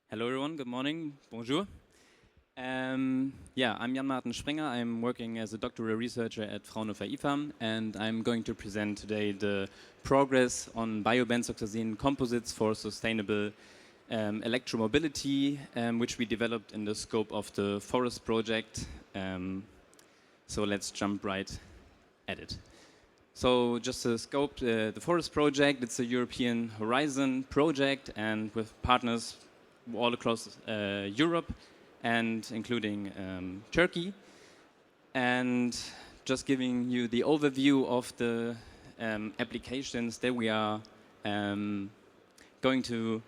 Hello everyone, good morning, bonjour. I'm Jan-Marten Sprenger. I'm working as a doctoral researcher at Fraunhofer IFAM, and I'm going to present today the progress on Bio-Benzoxazine composites for sustainable electromobility, which we developed in the scope of the forest project. So let's jump right at it. So just to scope the forest project, it's a European Horizon project, and with partners all across Europe and including Turkey. And just giving you the overview of the applications that we are going to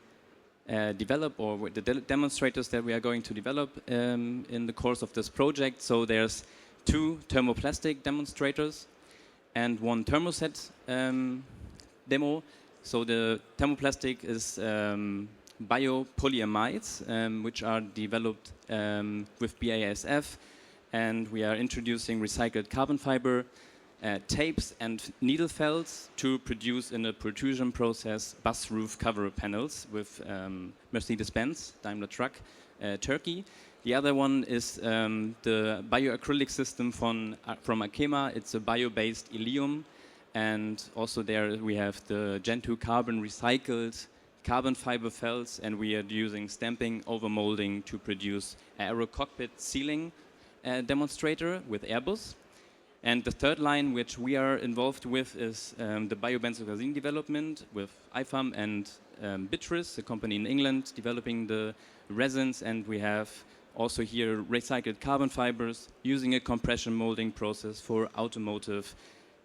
develop, or the demonstrators that we are going to develop in the course of this project. So there's 2 thermoplastic demonstrators and 1 thermoset demo. So the thermoplastic is biopolymerides, which are developed with BASF, and we are introducing recycled carbon fiber tapes and needle felts to produce in a protrusion process bus roof cover panels with Mercedes-Benz, Daimler Truck, Turkey. The other one is the bioacrylic system from Arkema. It's a bio-based ilium, and also there we have the Gen 2 carbon recycled carbon fiber felts, and we are using stamping overmolding to produce aero cockpit ceiling demonstrator with Airbus. And the third line which we are involved with is the Bio-Benzoxazine development with IFAM and Bitris, a company in England developing the resins, and we have also here recycled carbon fibers using a compression molding process for automotive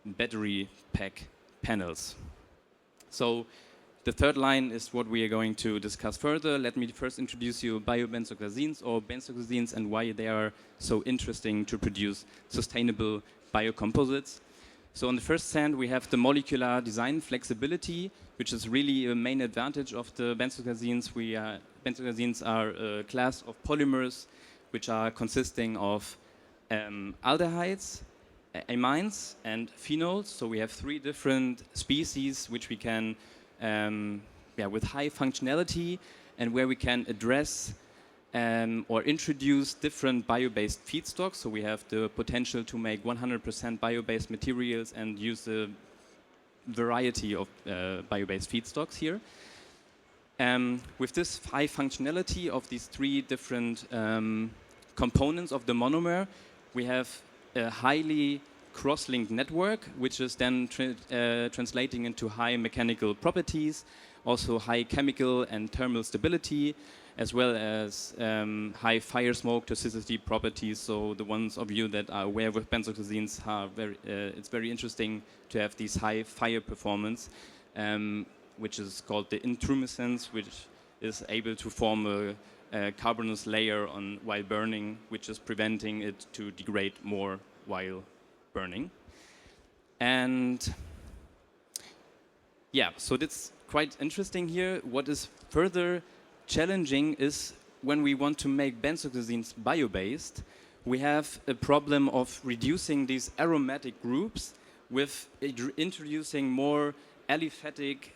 battery pack panels. So the third line is what we are going to discuss further. Let me first introduce you bio-benzoxazines or benzoxazines and why they are so interesting to produce sustainable biocomposites. So on the first hand, we have the molecular design flexibility, which is really a main advantage of the benzoxazines. Benzoxazines are a class of polymers which are consisting of aldehydes, amines, and phenols. So we have 3 different species which we can with high functionality, and where we can address or introduce different bio-based feedstocks. So we have the potential to make 100% bio-based materials and use a variety of bio-based feedstocks here. With this high functionality of these 3 different components of the monomer, we have a highly cross-linked network, which is then translating into high mechanical properties, also high chemical and thermal stability, as well as high fire smoke toxicity properties. So the ones of you that are aware with benzoxazines, it's very interesting to have these high fire performance, which is called the intumescence, which is able to form a carbonous layer while burning, which is preventing it to degrade more while burning. And so that's quite interesting here. What is further challenging is when we want to make benzoxazines bio-based, we have a problem of reducing these aromatic groups with introducing more aliphatic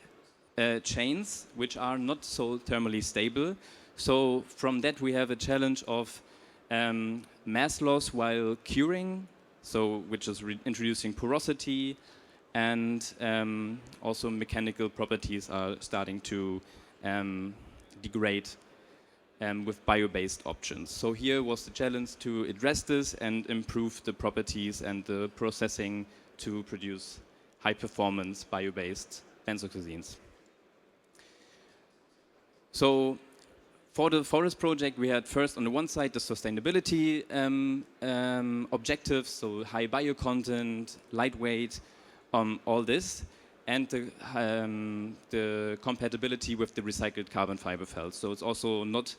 chains, which are not so thermally stable. So from that we have a challenge of mass loss while curing, which is introducing porosity, and also mechanical properties are starting to degrade with bio-based options. So here was the challenge to address this and improve the properties and the processing to produce high-performance bio-based benzoxazines. So for the forest project, we had first on the one side the sustainability objectives, so high bio content, lightweight, all this, and the compatibility with the recycled carbon fiber felts. So it's also not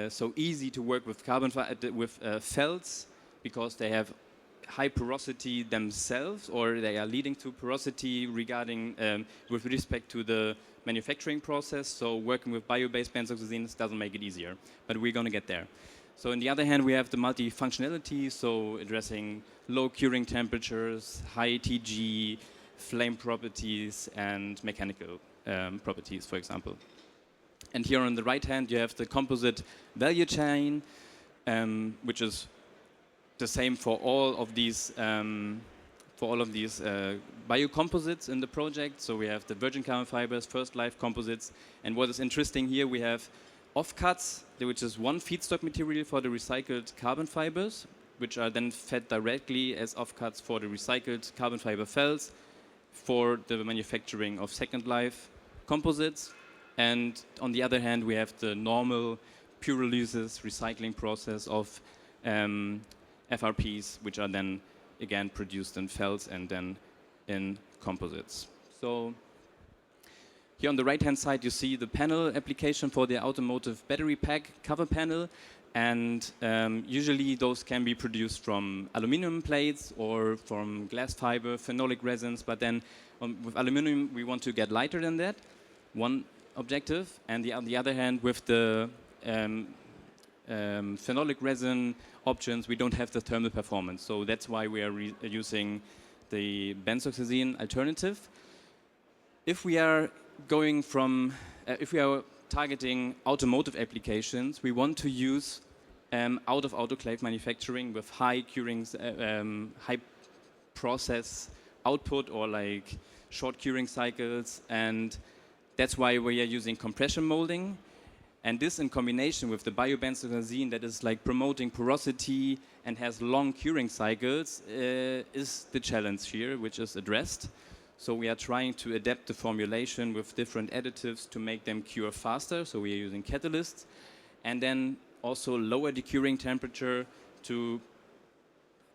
so easy to work with felts, because they have high porosity themselves, or they are leading to porosity regarding with respect to the manufacturing process. So working with bio-based benzoxazines doesn't make it easier, but we're going to get there. So on the other hand, we have the multi-functionality, so addressing low curing temperatures, high TG, flame properties, and mechanical properties, for example. And here on the right hand, you have the composite value chain, which is the same for all of these biocomposites in the project. So we have the virgin carbon fibers, first life composites, and what is interesting here, we have offcuts, which is one feedstock material for the recycled carbon fibers, which are then fed directly as offcuts for the recycled carbon fiber felts for the manufacturing of second life composites. And on the other hand, we have the normal pyrolysis recycling process of FRPs, which are then again produced in felts and then in composites. So here on the right-hand side, you see the panel application for the automotive battery pack cover panel. And usually those can be produced from aluminum plates or from glass fiber, phenolic resins. But then with aluminum, we want to get lighter than that, one objective. And on the other hand, with the phenolic resin options, we don't have the thermal performance. So that's why we are using the benzoxazine alternative. If we are going from, if we are targeting automotive applications, we want to use out of autoclave manufacturing with high curing, high process output or like short curing cycles, and that's why we are using compression molding. And this in combination with the bio-benzoxazine that is like promoting porosity and has long curing cycles is the challenge here, which is addressed. So we are trying to adapt the formulation with different additives to make them cure faster. So we are using catalysts. And then also lower the curing temperature to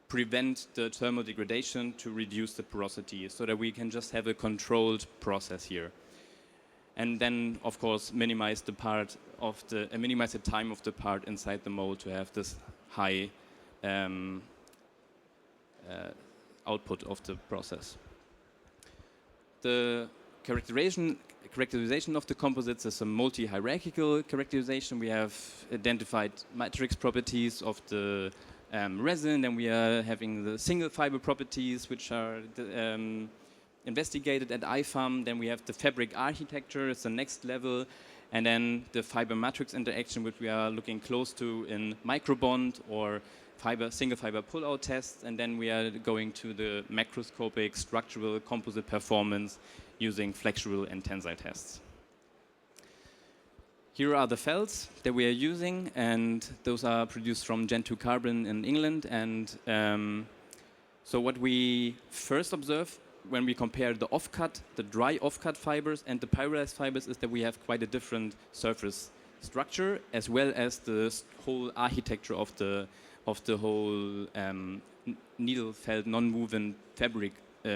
prevent the thermal degradation to reduce the porosity so that we can just have a controlled process here. And then, of course, minimize the time of the part inside the mold to have this high output of the process. The characterization of the composites is a multi-hierarchical characterization. We have identified matrix properties of the resin, then we are having the single fiber properties, which are investigated at IFAM. Then we have the fabric architecture, it's the next level, and then the fiber matrix interaction, which we are looking close to in microbond or single fiber pull-out tests, and then we are going to the macroscopic structural composite performance using flexural and tensile tests. Here are the felts that we are using, and those are produced from Gen 2 carbon in England. And so what we first observe when we compare the offcut, the dry offcut fibers and the pyrolyzed fibers is that we have quite a different surface structure, as well as the whole architecture of the whole needle felt non-moving fabric,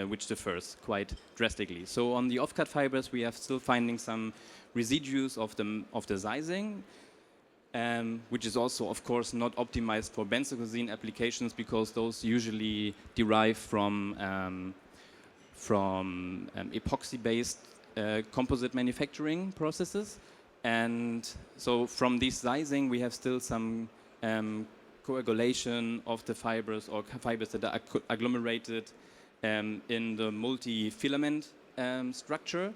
which differs quite drastically. So on the offcut fibers, we are still finding some residues of the sizing, which is also, of course, not optimized for benzoxazine applications because those usually derive from epoxy-based composite manufacturing processes. And so from this sizing, we have still some coagulation of the fibers or fibers that are agglomerated in the multi-filament structure,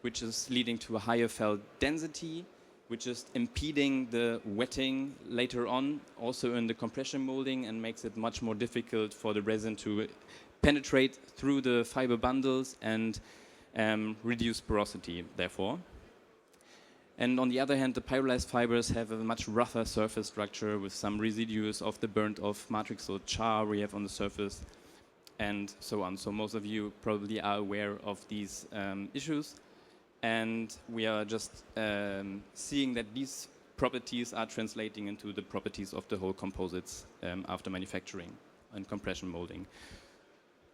which is leading to a higher felt density, which is impeding the wetting later on, also in the compression molding, and makes it much more difficult for the resin to penetrate through the fiber bundles and reduce porosity, therefore. And on the other hand, the pyrolyzed fibers have a much rougher surface structure with some residues of the burnt off matrix, so char we have on the surface, and so on. So most of you probably are aware of these issues. And we are just seeing that these properties are translating into the properties of the whole composites after manufacturing and compression molding.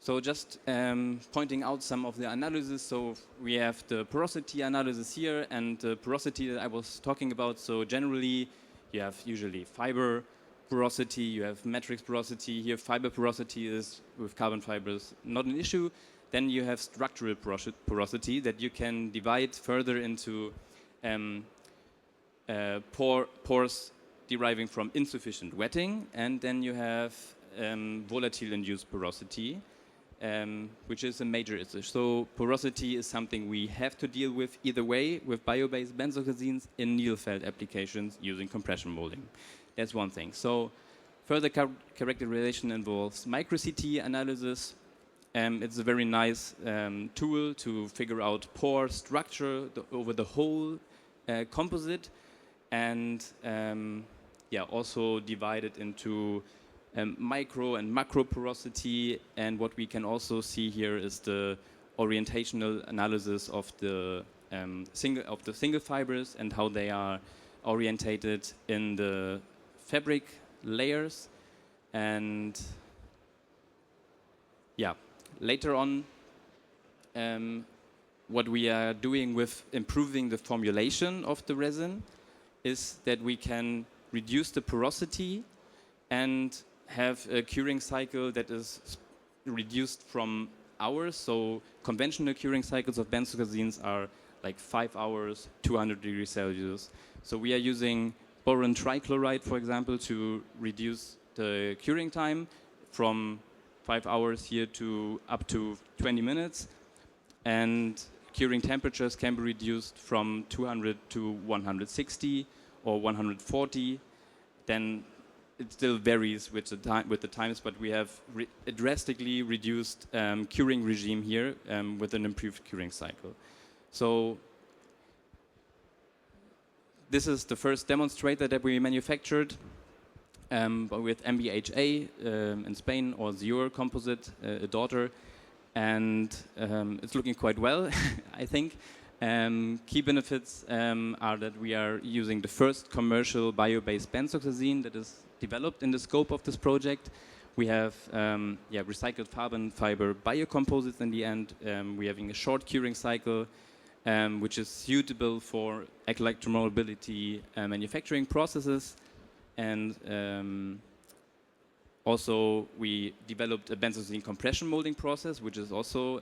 So just pointing out some of the analysis. So we have the porosity analysis here and the porosity that I was talking about. So generally, you have usually fiber porosity, you have matrix porosity. Here, fiber porosity is with carbon fibers not an issue. Then you have structural porosity that you can divide further into pores deriving from insufficient wetting. And then you have volatile-induced porosity. which is a major issue. So porosity is something we have to deal with either way with bio-based benzoxazines in needle felt applications using compression molding. That's one thing. So further characterization involves micro-CT analysis. It's a very nice tool to figure out pore structure over the whole composite, and also divide it into micro and macro porosity. And what we can also see here is the orientational analysis of the single fibers and how they are orientated in the fabric layers. And later on, what we are doing with improving the formulation of the resin is that we can reduce the porosity and have a curing cycle that is reduced from hours. So conventional curing cycles of benzoxazines are like 5 hours, 200 degrees Celsius. So we are using boron trichloride, for example, to reduce the curing time from 5 hours here to up to 20 minutes. And curing temperatures can be reduced from 200 to 160 or 140. Then it still varies with the times, but we have a drastically reduced curing regime here with an improved curing cycle. So this is the first demonstrator that we manufactured with MBHA in Spain, or Zior composite, a daughter, and it's looking quite well, I think. Key benefits are that we are using the first commercial bio-based benzoxazine that is developed in the scope of this project. We have recycled carbon fiber biocomposites in the end. We're having a short curing cycle, which is suitable for electromobility manufacturing processes. And also, we developed a benzoxazine compression molding process, which is also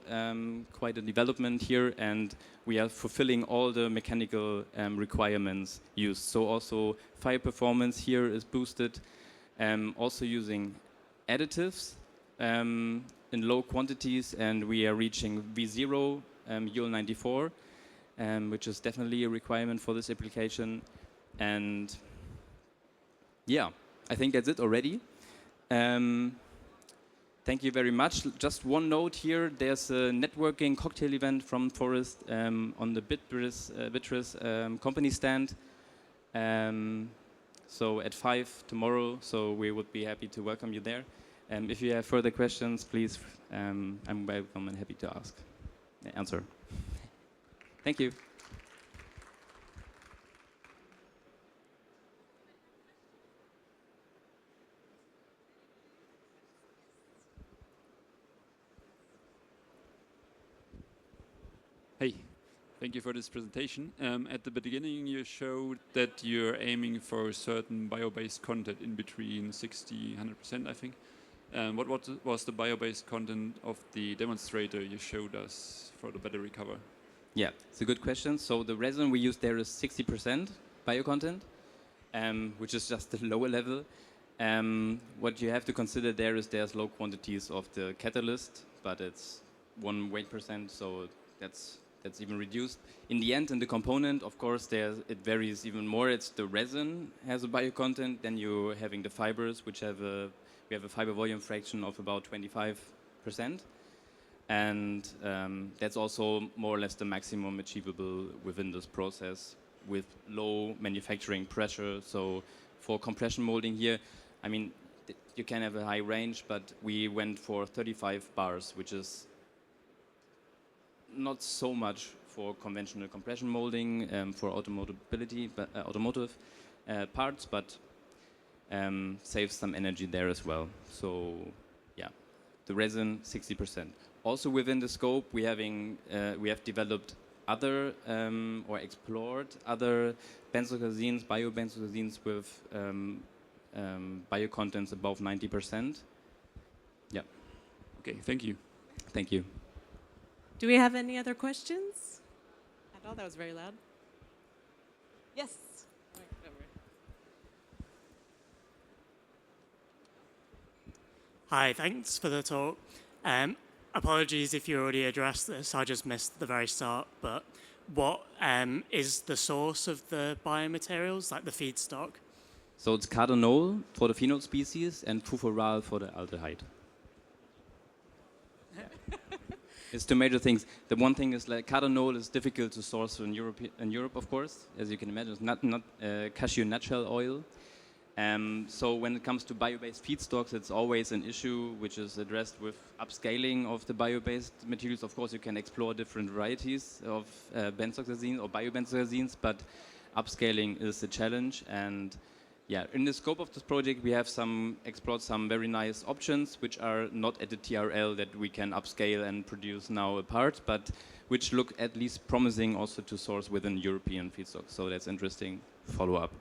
quite a development here, and we are fulfilling all the mechanical requirements used. So also, fire performance here is boosted. Also using additives in low quantities, and we are reaching V0, UL94, which is definitely a requirement for this application. And yeah, I think that's it already. Thank you very much. Just one note here, there's a networking cocktail event from Forest on the Bitris company stand. So at 5 tomorrow, so we would be happy to welcome you there. If you have further questions, please, I'm welcome and happy to answer. Thank you. Hey, thank you for this presentation. At the beginning, you showed that you're aiming for a certain bio-based content in between 60, 100%, I think. What was the bio-based content of the demonstrator you showed us for the battery cover? Yeah, it's a good question. So the resin we use there is 60% bio content, which is just the lower level. What you have to consider there is there's low quantities of the catalyst, but it's 1 weight percent, so that's even reduced. In the end, in the component, of course, it varies even more. It's the resin has a bio content, then you're having the fibers, which we have a fiber volume fraction of about 25%. And that's also more or less the maximum achievable within this process with low manufacturing pressure. So for compression molding here, I mean, you can have a high range, but we went for 35 bars, which is not so much for conventional compression molding for automotive parts, but saves some energy there as well. So yeah, the resin 60%. Also within the scope, we have developed other or explored other benzoxazines, bio-benzoxazines with bio contents above 90%. Yeah. Okay, thank you. Thank you. Do we have any other questions? I thought that was very loud. Yes. Hi, thanks for the talk. apologies if you already addressed this, I just missed the very start, but what is the source of the biomaterials, like the feedstock? So it's cardinol for the phenol species and fufural for the aldehyde. It's two major things. The one thing is like cardinol is difficult to source in Europe, of course, as you can imagine. It's not cashew nutshell oil. So when it comes to bio-based feedstocks, it's always an issue which is addressed with upscaling of the bio-based materials. Of course, you can explore different varieties of benzoxazine or bio-benzoxazines, but upscaling is a challenge. And yeah, in the scope of this project, we have explored some very nice options which are not at the TRL that we can upscale and produce now apart, but which look at least promising also to source within European feedstocks. So that's interesting follow-up.